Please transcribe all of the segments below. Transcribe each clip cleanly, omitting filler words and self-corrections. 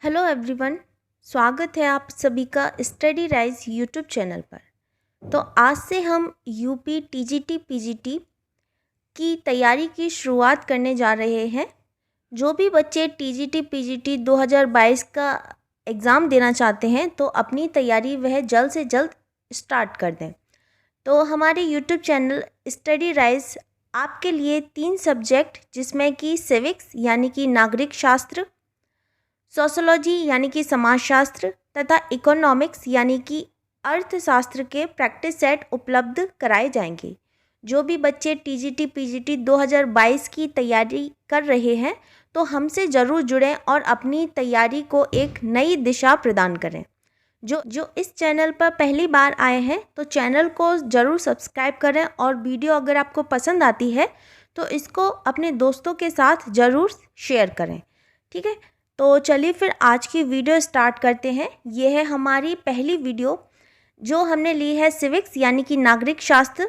Hello everyone, स्वागत है आप सभी का स्टडी राइज यूट्यूब चैनल पर। तो आज से हम यूपी टीजीटी पीजीटी की तैयारी की शुरुआत करने जा रहे हैं। जो भी बच्चे टीजीटी पीजीटी 2022 का एग्ज़ाम देना चाहते हैं तो अपनी तैयारी वह जल्द से जल्द स्टार्ट कर दें। तो हमारे यूट्यूब चैनल स्टडी राइज आपके लिए 3 सब्जेक्ट जिसमें कि सिविक्स यानी कि नागरिक शास्त्र, सोशोलॉजी यानी कि समाजशास्त्र तथा इकोनॉमिक्स यानी कि अर्थशास्त्र के प्रैक्टिस सेट उपलब्ध कराए जाएंगे। जो भी बच्चे टीजीटी पीजीटी 2022 की तैयारी कर रहे हैं तो हमसे ज़रूर जुड़ें और अपनी तैयारी को एक नई दिशा प्रदान करें। जो इस चैनल पर पहली बार आए हैं तो चैनल को ज़रूर सब्सक्राइब करें और वीडियो अगर आपको पसंद आती है तो इसको अपने दोस्तों के साथ ज़रूर शेयर करें। ठीक है, तो चलिए फिर आज की वीडियो स्टार्ट करते हैं। ये है हमारी पहली वीडियो जो हमने ली है सिविक्स यानी कि नागरिक शास्त्र,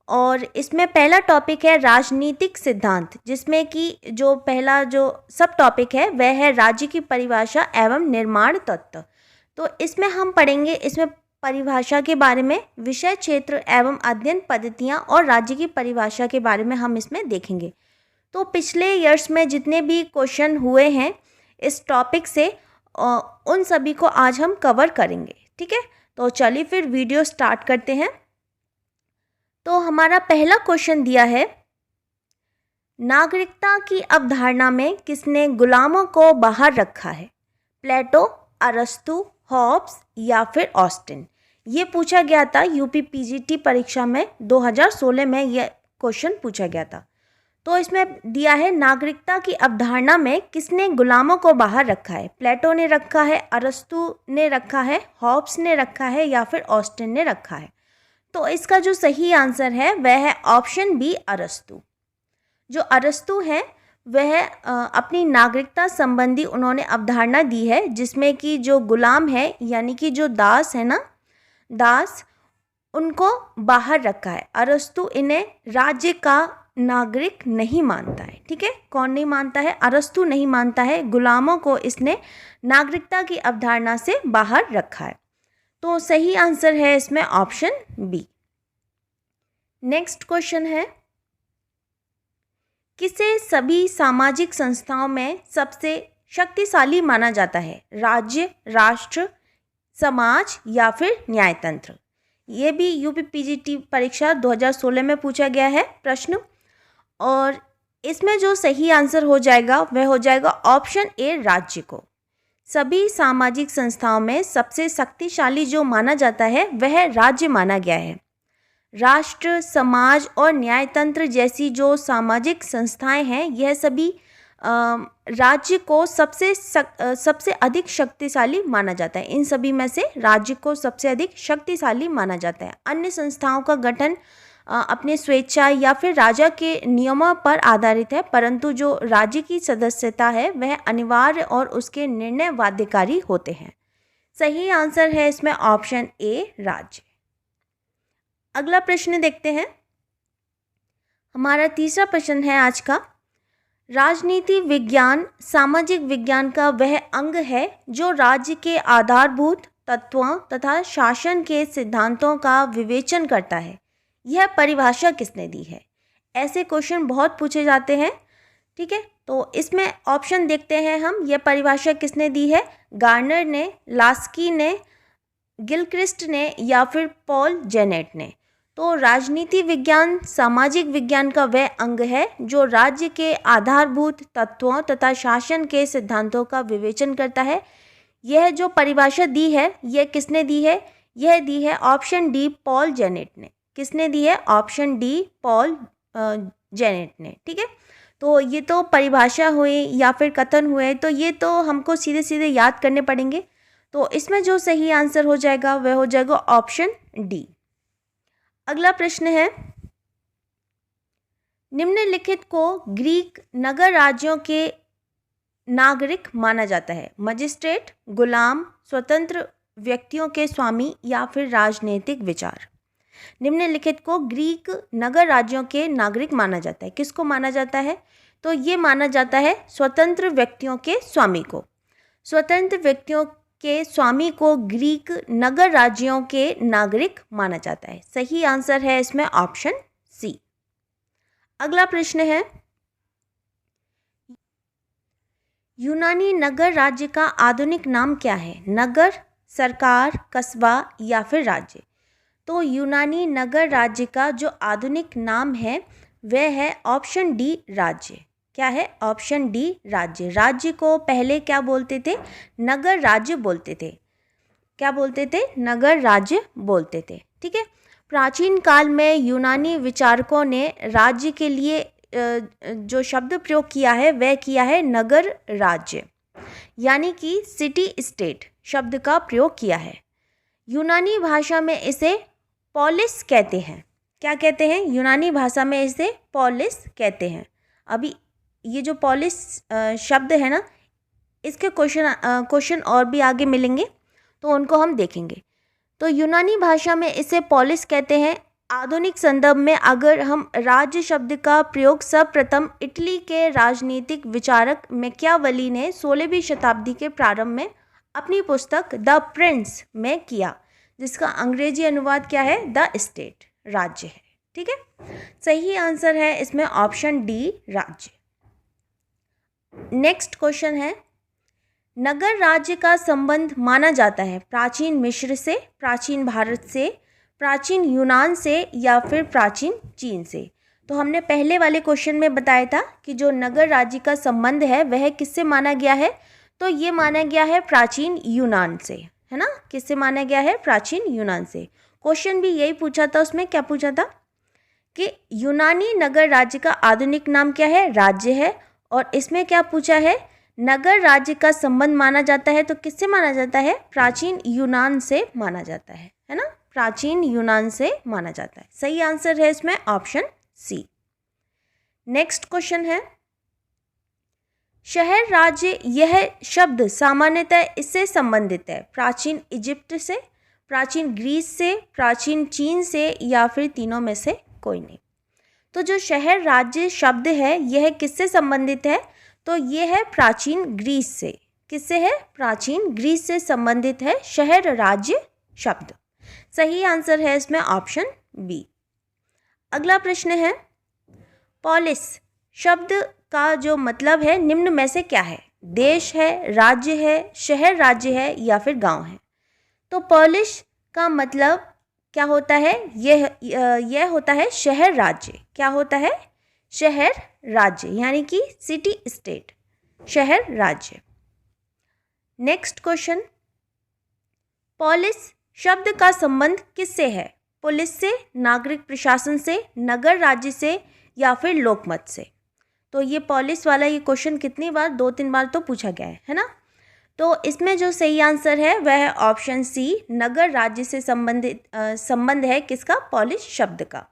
और इसमें पहला टॉपिक है राजनीतिक सिद्धांत, जिसमें कि जो पहला जो सब टॉपिक है वह है राज्य की परिभाषा एवं निर्माण तत्व। तो इसमें हम पढ़ेंगे इसमें परिभाषा के बारे में, विषय क्षेत्र एवं अध्ययन पद्धतियाँ और राज्य की परिभाषा के बारे में हम इसमें देखेंगे। तो पिछले ईयर्स में जितने भी क्वेश्चन हुए हैं इस टॉपिक से उन सभी को आज हम कवर करेंगे। ठीक है, तो चलिए फिर वीडियो स्टार्ट करते हैं। तो हमारा पहला क्वेश्चन दिया है, नागरिकता की अवधारणा में किसने गुलामों को बाहर रखा है? प्लेटो, अरस्तु, हॉब्स या फिर ऑस्टिन? ये पूछा गया था यूपी पीजीटी परीक्षा में 2016 में यह क्वेश्चन पूछा गया था। तो इसमें दिया है नागरिकता की अवधारणा में किसने गुलामों को बाहर रखा है? प्लेटो ने रखा है, अरस्तु ने रखा है, हॉब्स ने रखा है या फिर ऑस्टिन ने रखा है? तो इसका जो सही आंसर है वह है ऑप्शन बी, अरस्तु। जो अरस्तु है वह अपनी नागरिकता संबंधी उन्होंने अवधारणा दी है, जिसमें कि जो गुलाम है यानी कि जो दास है ना, दास, उनको बाहर रखा है। अरस्तु इन्हें राज्य का नागरिक नहीं मानता है। ठीक है, कौन नहीं मानता है? अरस्तु नहीं मानता है। गुलामों को इसने नागरिकता की अवधारणा से बाहर रखा है। तो सही आंसर है इसमें ऑप्शन बी। नेक्स्ट क्वेश्चन है, किसे सभी सामाजिक संस्थाओं में सबसे शक्तिशाली माना जाता है? राज्य, राष्ट्र, समाज या फिर न्यायतंत्र? ये भी यूपी पीजीटी परीक्षा 2016 में पूछा गया है प्रश्न, और इसमें जो सही आंसर हो जाएगा वह हो जाएगा ऑप्शन ए, राज्य को। सभी सामाजिक संस्थाओं में सबसे शक्तिशाली जो माना जाता है वह राज्य माना गया है। राष्ट्र, समाज और न्यायतंत्र जैसी जो सामाजिक संस्थाएं हैं यह सभी राज्य को सबसे अधिक शक्तिशाली माना जाता है। इन सभी में से राज्य को सबसे अधिक शक्तिशाली माना जाता है। अन्य संस्थाओं का गठन अपने स्वेच्छा या फिर राजा के नियमों पर आधारित है, परंतु जो राज्य की सदस्यता है वह अनिवार्य और उसके निर्णय बाध्यकारी होते हैं। सही आंसर है इसमें ऑप्शन ए, राज्य। अगला प्रश्न देखते हैं। हमारा तीसरा प्रश्न है आज का, राजनीति विज्ञान सामाजिक विज्ञान का वह अंग है जो राज्य के आधारभूत तत्वों तथा शासन के सिद्धांतों का विवेचन करता है। यह परिभाषा किसने दी है? ऐसे क्वेश्चन बहुत पूछे जाते हैं। ठीक है, तो इसमें ऑप्शन देखते हैं हम, यह परिभाषा किसने दी है? गार्नर ने, लास्की ने, गिलक्रिस्ट ने या फिर पॉल जेनेट ने? तो राजनीति विज्ञान सामाजिक विज्ञान का वह अंग है जो राज्य के आधारभूत तत्वों तथा शासन के सिद्धांतों का विवेचन करता है। यह जो परिभाषा दी है यह किसने दी है? यह दी है ऑप्शन डी, पॉल जेनेट ने। किसने दी है? ऑप्शन डी, पॉल जेनेट ने। ठीक है, तो ये तो परिभाषा हुई या फिर कथन हुए, तो ये तो हमको सीधे सीधे याद करने पड़ेंगे। तो इसमें जो सही आंसर हो जाएगा वह हो जाएगा ऑप्शन डी। अगला प्रश्न है, निम्नलिखित को ग्रीक नगर राज्यों के नागरिक माना जाता है? मजिस्ट्रेट, गुलाम, स्वतंत्र व्यक्तियों के स्वामी या फिर राजनीतिक विचार? निम्नलिखित को ग्रीक नगर राज्यों के नागरिक माना जाता है। किसको माना जाता है? तो ये माना जाता है स्वतंत्र व्यक्तियों के स्वामी को। स्वतंत्र व्यक्तियों के स्वामी को ग्रीक नगर राज्यों के नागरिक माना जाता है। सही आंसर है इसमें ऑप्शन सी। अगला प्रश्न है, यूनानी नगर राज्य का आधुनिक नाम क्या है? नगर, सरकार, कस्बा या फिर राज्य? तो यूनानी नगर राज्य का जो आधुनिक नाम है वह है ऑप्शन डी, राज्य। क्या है? ऑप्शन डी, राज्य। राज्य को पहले क्या बोलते थे? नगर राज्य बोलते थे। क्या बोलते थे? नगर राज्य बोलते थे। ठीक है। प्राचीन काल में यूनानी विचारकों ने राज्य के लिए जो शब्द प्रयोग किया है वह किया है नगर राज्य, यानी कि सिटी स्टेट शब्द का प्रयोग किया है। यूनानी भाषा में इसे पॉलिस कहते हैं। क्या कहते हैं? यूनानी भाषा में इसे पॉलिस कहते हैं। अभी ये जो पॉलिस शब्द है ना, इसके क्वेश्चन और भी आगे मिलेंगे तो उनको हम देखेंगे। तो यूनानी भाषा में इसे पॉलिस कहते हैं। आधुनिक संदर्भ में अगर हम राज्य शब्द का प्रयोग सर्वप्रथम इटली के राजनीतिक विचारक मैकियावेली ने 16वीं शताब्दी के प्रारंभ में अपनी पुस्तक द प्रिंस में किया, जिसका अंग्रेजी अनुवाद क्या है? द स्टेट, राज्य है। ठीक है। सही आंसर है इसमें ऑप्शन डी, राज्य। नेक्स्ट क्वेश्चन है, नगर राज्य का संबंध माना जाता है प्राचीन मिस्र से, प्राचीन भारत से, प्राचीन यूनान से या फिर प्राचीन चीन से? तो हमने पहले वाले क्वेश्चन में बताया था कि जो नगर राज्य का संबंध है वह किससे माना गया है? तो ये माना गया है प्राचीन यूनान से, है ना। किससे माना गया है? प्राचीन यूनान से। क्वेश्चन भी यही पूछा था, उसमें क्या पूछा था कि यूनानी नगर राज्य का आधुनिक नाम क्या है? राज्य है। और इसमें क्या पूछा है? नगर राज्य का संबंध माना जाता है तो किससे माना जाता है? प्राचीन यूनान से माना जाता है ना। प्राचीन यूनान से माना जाता है। सही आंसर है इसमें ऑप्शन सी। नेक्स्ट क्वेश्चन है, शहर राज्य यह शब्द सामान्यतः इससे संबंधित है? प्राचीन इजिप्ट से, प्राचीन ग्रीस से, प्राचीन चीन से या फिर तीनों में से कोई नहीं? तो जो शहर राज्य शब्द है यह किससे संबंधित है? तो यह है प्राचीन ग्रीस से। किससे है? प्राचीन ग्रीस से संबंधित है शहर राज्य शब्द। सही आंसर है इसमें ऑप्शन बी। अगला प्रश्न है, पॉलिस शब्द का जो मतलब है निम्न में से क्या है? देश है, राज्य है, शहर राज्य है या फिर गांव है? तो पॉलिश का मतलब क्या होता है? यह होता है शहर राज्य। क्या होता है? शहर राज्य, यानी कि सिटी स्टेट, शहर राज्य। नेक्स्ट क्वेश्चन, पॉलिस शब्द का संबंध किससे है? पुलिस से, नागरिक प्रशासन से, नगर राज्य से या फिर लोकमत से? तो ये पॉलिस वाला ये क्वेश्चन कितनी बार, 2-3 बार तो पूछा गया है ना। तो इसमें जो सही आंसर है वह है ऑप्शन सी, नगर राज्य से संबंध है किसका? पॉलिस शब्द का।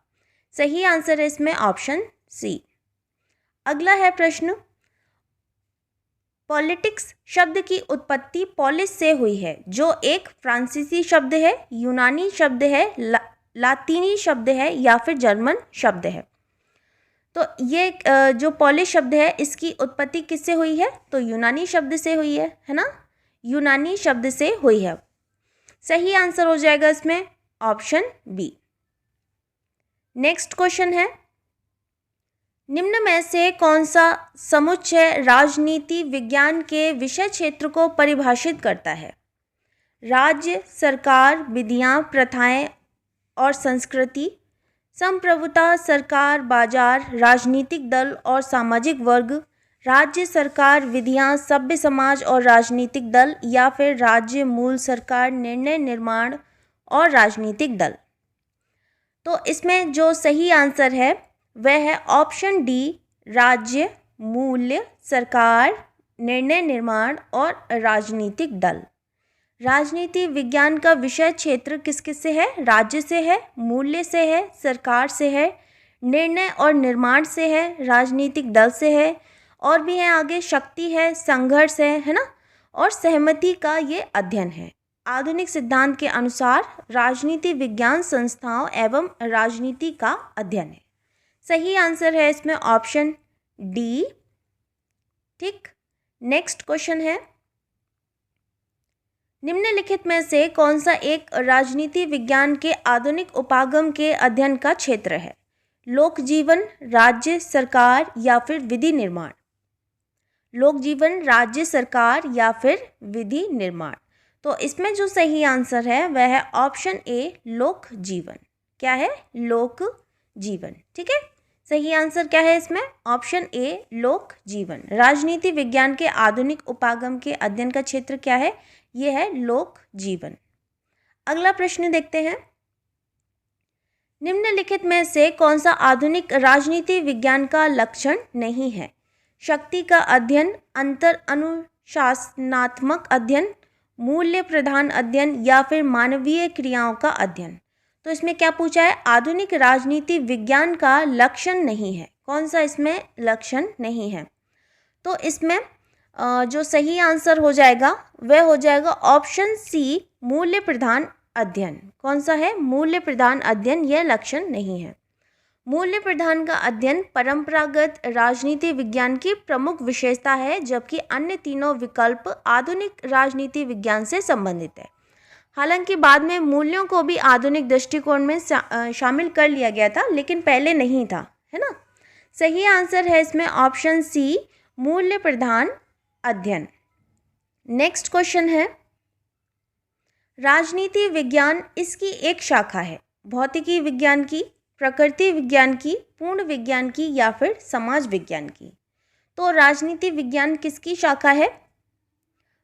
सही आंसर है इसमें ऑप्शन सी। अगला है प्रश्न, पॉलिटिक्स शब्द की उत्पत्ति पॉलिस से हुई है, जो एक फ्रांसीसी शब्द है, यूनानी शब्द है, लातीनी शब्द है या फिर जर्मन शब्द है? तो ये जो पॉलिश शब्द है इसकी उत्पत्ति किससे हुई है? तो यूनानी शब्द से हुई है ना। यूनानी शब्द से हुई है। सही आंसर हो जाएगा इसमें ऑप्शन बी। नेक्स्ट क्वेश्चन है, निम्न में से कौन सा समुच्चय राजनीति विज्ञान के विषय क्षेत्र को परिभाषित करता है? राज्य, सरकार, विधियां, प्रथाएं और संस्कृति, संप्रभुता, सरकार, बाजार, राजनीतिक दल और सामाजिक वर्ग, राज्य, सरकार, विधियां, सभ्य समाज और राजनीतिक दल या फिर राज्य, मूल सरकार, निर्णय निर्माण और राजनीतिक दल? तो इसमें जो सही आंसर है वह है ऑप्शन डी, राज्य, मूल्य, सरकार, निर्णय निर्माण और राजनीतिक दल। राजनीति विज्ञान का विषय क्षेत्र किस किस से है? राज्य से है, मूल्य से है, सरकार से है, निर्णय और निर्माण से है, राजनीतिक दल से है और भी है आगे, शक्ति है, संघर्ष है ना, और सहमति का ये अध्ययन है। आधुनिक सिद्धांत के अनुसार राजनीति विज्ञान संस्थाओं एवं राजनीति का अध्ययन है। सही आंसर है इसमें ऑप्शन डी। ठीक। नेक्स्ट क्वेश्चन है, निम्नलिखित में से कौन सा एक राजनीति विज्ञान के आधुनिक उपागम के अध्ययन का क्षेत्र है? लोक जीवन, राज्य सरकार या फिर विधि निर्माण? लोक जीवन, राज्य सरकार या फिर विधि निर्माण? तो इसमें जो सही आंसर है वह है ऑप्शन ए, लोक जीवन। क्या है? लोक जीवन। ठीक है, सही आंसर क्या है इसमें? ऑप्शन ए, लोक जीवन। राजनीति विज्ञान के आधुनिक उपागम के अध्ययन का क्षेत्र क्या है? ये है लोक जीवन। अगला प्रश्न देखते हैं। निम्नलिखित में से कौन सा आधुनिक राजनीति विज्ञान का लक्षण नहीं है? शक्ति का अध्ययन, अंतर अनुशासनात्मक अध्ययन, मूल्य प्रधान अध्ययन या फिर मानवीय क्रियाओं का अध्ययन? तो इसमें क्या पूछा है? आधुनिक राजनीति विज्ञान का लक्षण नहीं है। कौन सा इसमें लक्षण नहीं है? तो इसमें जो सही आंसर हो जाएगा वह हो जाएगा ऑप्शन सी, मूल्य प्रधान अध्ययन। कौन सा है? मूल्य प्रधान अध्ययन। यह लक्षण नहीं है। मूल्य प्रधान का अध्ययन परंपरागत राजनीति विज्ञान की प्रमुख विशेषता है, जबकि अन्य तीनों विकल्प आधुनिक राजनीति विज्ञान से संबंधित है। हालांकि बाद में मूल्यों को भी आधुनिक दृष्टिकोण में शामिल कर लिया गया था, लेकिन पहले नहीं था, है ना। सही आंसर है इसमें ऑप्शन सी, मूल्य प्रधान अध्ययन। नेक्स्ट क्वेश्चन है, राजनीति विज्ञान इसकी एक शाखा है भौतिकी विज्ञान की, प्रकृति विज्ञान की, पूर्ण विज्ञान की या फिर समाज विज्ञान की? तो राजनीति विज्ञान किसकी शाखा है?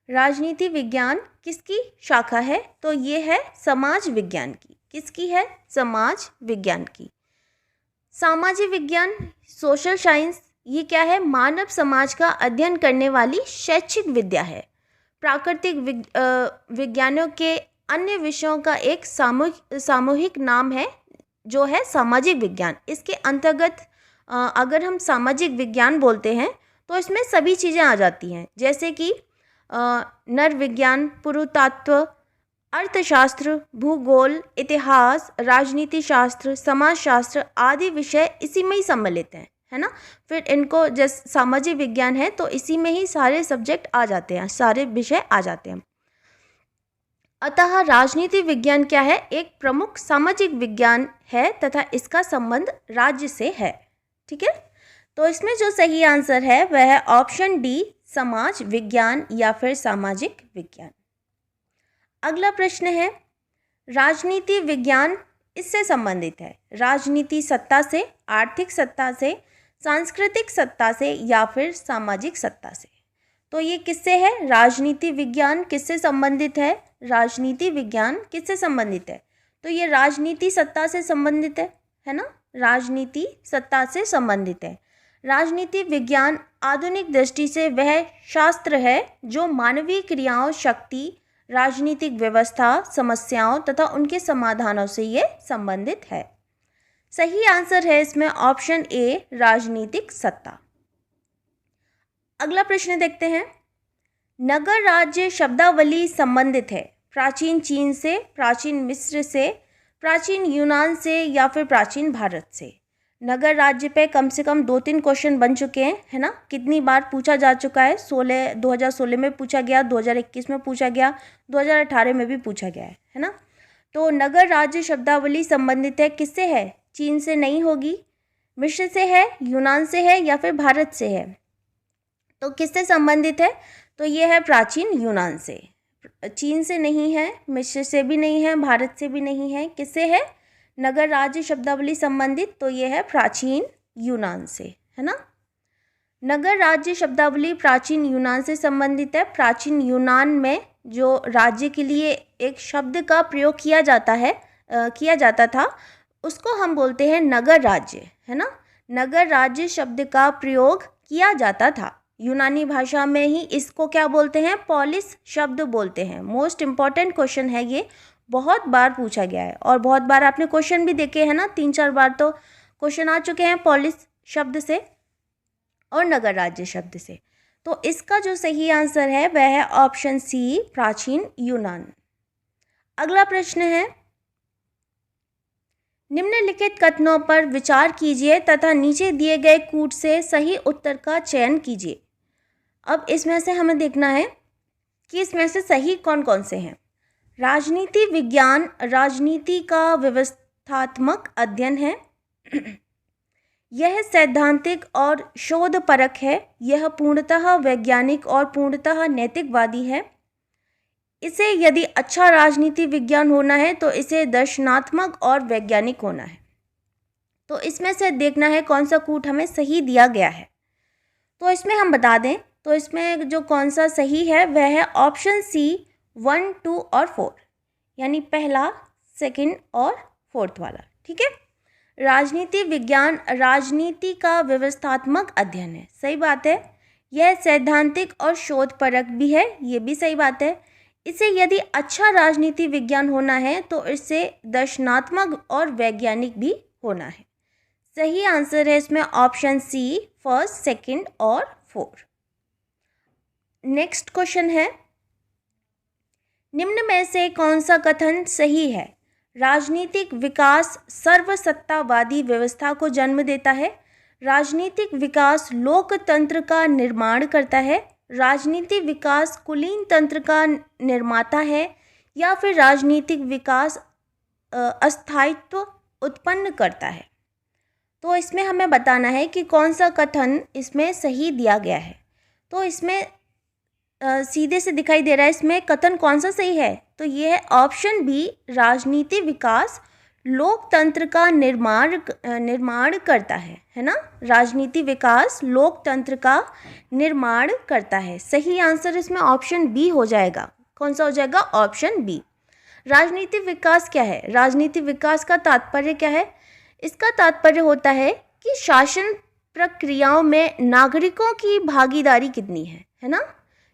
राजनीति विज्ञान किसकी शाखा है? तो ये है समाज विज्ञान की। किसकी है? समाज विज्ञान की। सामाजिक विज्ञान, सोशल साइंस, ये क्या है? मानव समाज का अध्ययन करने वाली शैक्षिक विद्या है। प्राकृतिक विज्ञानों के अन्य विषयों का एक सामूहिक नाम है जो है सामाजिक विज्ञान। इसके अंतर्गत अगर हम सामाजिक विज्ञान बोलते हैं तो इसमें सभी चीज़ें आ जाती हैं, जैसे कि नर विज्ञान, पुरातत्व, अर्थशास्त्र, भूगोल, इतिहास, राजनीति शास्त्र, समाजशास्त्र आदि विषय इसी में ही सम्मिलित हैं, है ना। फिर इनको जैसे सामाजिक विज्ञान है तो इसी में ही सारे सब्जेक्ट आ जाते हैं, सारे विषय आ जाते हैं। अतः राजनीति विज्ञान क्या है? एक प्रमुख सामाजिक विज्ञान है तथा इसका संबंध राज्य से है। ठीक है, तो इसमें जो सही आंसर है वह है ऑप्शन डी, समाज विज्ञान या फिर सामाजिक विज्ञान। अगला प्रश्न है, राजनीति विज्ञान इससे संबंधित है राजनीति सत्ता से, आर्थिक सत्ता से, सांस्कृतिक सत्ता से या फिर सामाजिक सत्ता से? तो ये किससे है? राजनीति विज्ञान किससे संबंधित है? राजनीति विज्ञान किससे संबंधित है? तो ये राजनीति सत्ता से संबंधित है ना। राजनीति सत्ता से संबंधित है। राजनीति विज्ञान आधुनिक दृष्टि से वह शास्त्र है जो मानवीय क्रियाओं, शक्ति, राजनीतिक व्यवस्था, समस्याओं तथा उनके समाधानों से ये संबंधित है। सही आंसर है इसमें ऑप्शन ए, राजनीतिक सत्ता। अगला प्रश्न देखते हैं, नगर राज्य शब्दावली संबंधित है प्राचीन चीन से, प्राचीन मिस्र से, प्राचीन यूनान से या फिर प्राचीन भारत से? नगर राज्य पे कम से कम 2-3 क्वेश्चन बन चुके हैं, है ना। कितनी बार पूछा जा चुका है? 2016 में पूछा गया, 2021 में पूछा गया, 2018 में भी पूछा गया है ना। तो नगर राज्य शब्दावली संबंधित है किससे है? चीन से नहीं होगी, मिस्र से है, यूनान से है या फिर भारत से है? तो किससे संबंधित है? तो ये है प्राचीन यूनान से। चीन से नहीं है, मिस्र से भी नहीं है, भारत से भी नहीं है। किससे है नगर राज्य शब्दावली संबंधित? तो ये है प्राचीन यूनान से, है ना। नगर राज्य शब्दावली प्राचीन यूनान से संबंधित है। प्राचीन यूनान में जो राज्य के लिए एक शब्द का प्रयोग किया जाता था उसको हम बोलते हैं नगर राज्य, है ना। नगर राज्य शब्द का प्रयोग किया जाता था। यूनानी भाषा में ही इसको क्या बोलते हैं? पॉलिस शब्द बोलते हैं। मोस्ट इम्पॉर्टेंट क्वेश्चन है ये, बहुत बार पूछा गया है और बहुत बार आपने क्वेश्चन भी देखे हैं ना, 3-4 बार तो क्वेश्चन आ चुके हैं पॉलिस शब्द से और नगर राज्य शब्द से। तो इसका जो सही आंसर है वह है ऑप्शन सी, प्राचीन यूनान। अगला प्रश्न है, निम्नलिखित कथनों पर विचार कीजिए तथा नीचे दिए गए कूट से सही उत्तर का चयन कीजिए। अब इसमें से हमें देखना है कि इसमें से सही कौन कौन से हैं। राजनीति विज्ञान राजनीति का व्यवस्थात्मक अध्ययन है। यह सैद्धांतिक और शोधपरक है। यह पूर्णतः वैज्ञानिक और पूर्णतः नैतिकवादी है। इसे यदि अच्छा राजनीति विज्ञान होना है तो इसे दर्शनात्मक और वैज्ञानिक होना है। तो इसमें से देखना है कौन सा कूट हमें सही दिया गया है। तो इसमें हम बता दें तो इसमें जो कौन सा सही है वह है ऑप्शन सी 1, 2 और 4, यानी पहला, सेकंड और फोर्थ वाला। ठीक है। राजनीति विज्ञान राजनीति का व्यवस्थात्मक अध्ययन है, सही बात है। यह सैद्धांतिक और शोधपरक भी है, ये भी सही बात है। इसे यदि अच्छा राजनीति विज्ञान होना है तो इसे दर्शनात्मक और वैज्ञानिक भी होना है। सही आंसर है इसमें ऑप्शन सी, फर्स्ट, सेकंड और 4। नेक्स्ट क्वेश्चन है, निम्न में से कौन सा कथन सही है। राजनीतिक विकास सर्वसत्तावादी व्यवस्था को जन्म देता है। राजनीतिक विकास लोकतंत्र का निर्माण करता है। राजनीतिक विकास कुलीन तंत्र का निर्माता है। या फिर राजनीतिक विकास अस्थायित्व उत्पन्न करता है। तो इसमें हमें बताना है कि कौन सा कथन इसमें सही दिया गया है। तो इसमें सीधे से दिखाई दे रहा है इसमें कथन कौन सा सही है। तो ये है ऑप्शन बी, राजनीति विकास लोकतंत्र का निर्माण करता है ना। राजनीति विकास लोकतंत्र का निर्माण करता है। सही आंसर इसमें ऑप्शन बी हो जाएगा। कौन सा हो जाएगा? Option B. राजनीतिक विकास क्या है? राजनीतिक विकास का तात्पर्य क्या है? इसका तात्पर्य होता है कि शासन प्रक्रियाओं में नागरिकों की भागीदारी कितनी है ना।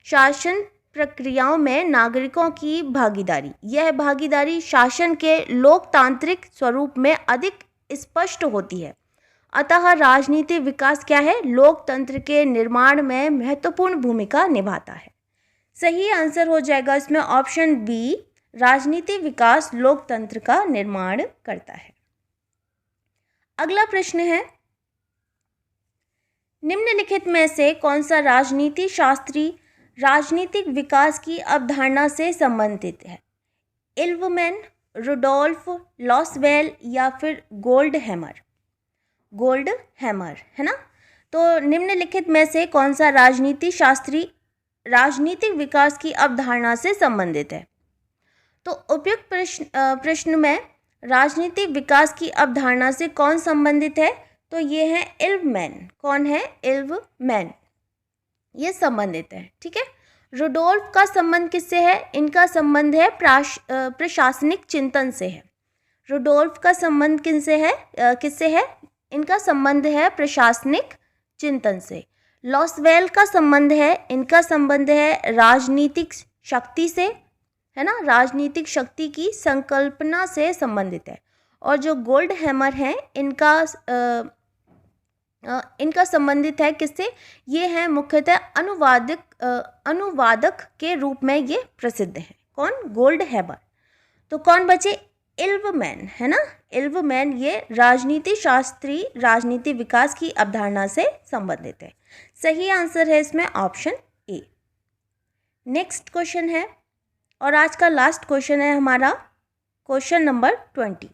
शासन प्रक्रियाओं में नागरिकों की भागीदारी, यह भागीदारी शासन के लोकतांत्रिक स्वरूप में अधिक स्पष्ट होती है। अतः राजनीतिक विकास क्या है? लोकतंत्र के निर्माण में महत्वपूर्ण भूमिका निभाता है। सही आंसर हो जाएगा इसमें ऑप्शन बी, राजनीतिक विकास लोकतंत्र का निर्माण करता है। अगला प्रश्न है, निम्नलिखित में से कौन सा राजनीति शास्त्री राजनीतिक विकास की अवधारणा से संबंधित है? इल्वमैन, रुडोल्फ लॉसवेल या फिर गोल्डहैमर है ना। तो निम्नलिखित में से कौन सा राजनीति शास्त्री राजनीतिक विकास की अवधारणा से संबंधित है? तो उपयुक्त प्रश्न में राजनीतिक विकास की अवधारणा से कौन संबंधित है? तो ये है इल्वमैन। कौन है? इल्वमैन, ये संबंधित है। ठीक है। रुडोल्फ का संबंध किससे है? इनका संबंध है प्रशासनिक चिंतन से है। रुडोल्फ का संबंध किससे है? इनका संबंध है प्रशासनिक चिंतन से। लॉसवेल का संबंध है, इनका संबंध है राजनीतिक शक्ति से, है ना। राजनीतिक शक्ति की संकल्पना से संबंधित है। और जो गोल्डहैमर है इनका संबंधित है किससे? ये है मुख्यतः अनुवादक के रूप में ये प्रसिद्ध है। कौन? गोल्डहैमर। तो कौन बचे? इल्वमैन, है ना। इल्वमैन ये राजनीति शास्त्री राजनीति विकास की अवधारणा से संबंधित है। सही आंसर है इसमें ऑप्शन ए। नेक्स्ट क्वेश्चन है और आज का लास्ट क्वेश्चन है हमारा क्वेश्चन नंबर 20।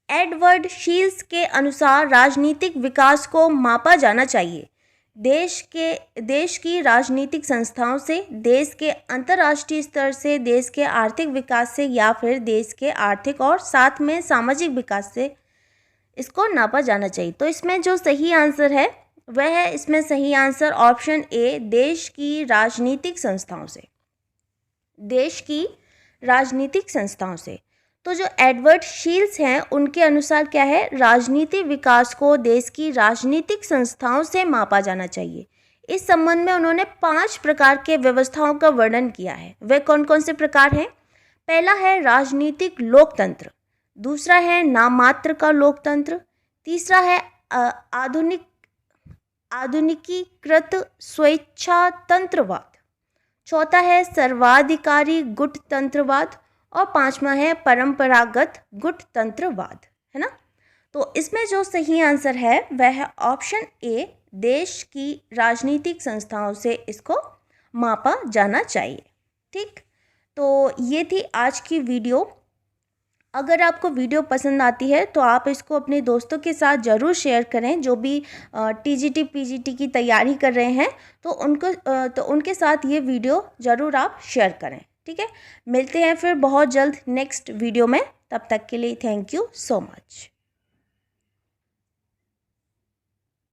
एडवर्ड शील्स के अनुसार राजनीतिक विकास को मापा जाना चाहिए देश की राजनीतिक संस्थाओं से, देश के अंतर्राष्ट्रीय स्तर से, देश के आर्थिक विकास से या फिर देश के आर्थिक और साथ में सामाजिक विकास से इसको नापा जाना चाहिए। तो इसमें जो सही आंसर है वह है इसमें सही आंसर ऑप्शन ए, देश की राजनीतिक संस्थाओं से। देश की राजनीतिक संस्थाओं से। तो जो एडवर्ड शील्स हैं उनके अनुसार क्या है? राजनीतिक विकास को देश की राजनीतिक संस्थाओं से मापा जाना चाहिए। इस संबंध में उन्होंने 5 प्रकार के व्यवस्थाओं का वर्णन किया है। वे कौन कौन से प्रकार हैं? पहला है राजनीतिक लोकतंत्र, दूसरा है नाममात्र का लोकतंत्र, तीसरा है आधुनिकीकृत स्वेच्छातंत्रवाद, चौथा है सर्वाधिकारी गुटतंत्रवाद और 5वां है परंपरागत गुटतंत्रवाद, है ना। तो इसमें जो सही आंसर है वह है ऑप्शन ए, देश की राजनीतिक संस्थाओं से इसको मापा जाना चाहिए। ठीक, तो ये थी आज की वीडियो। अगर आपको वीडियो पसंद आती है तो आप इसको अपने दोस्तों के साथ ज़रूर शेयर करें, जो भी टीजीटी पीजीटी की तैयारी कर रहे हैं, तो उनके साथ ये वीडियो ज़रूर आप शेयर करें। ठीक है, मिलते हैं फिर बहुत जल्द नेक्स्ट वीडियो में। तब तक के लिए थैंक यू सो मच।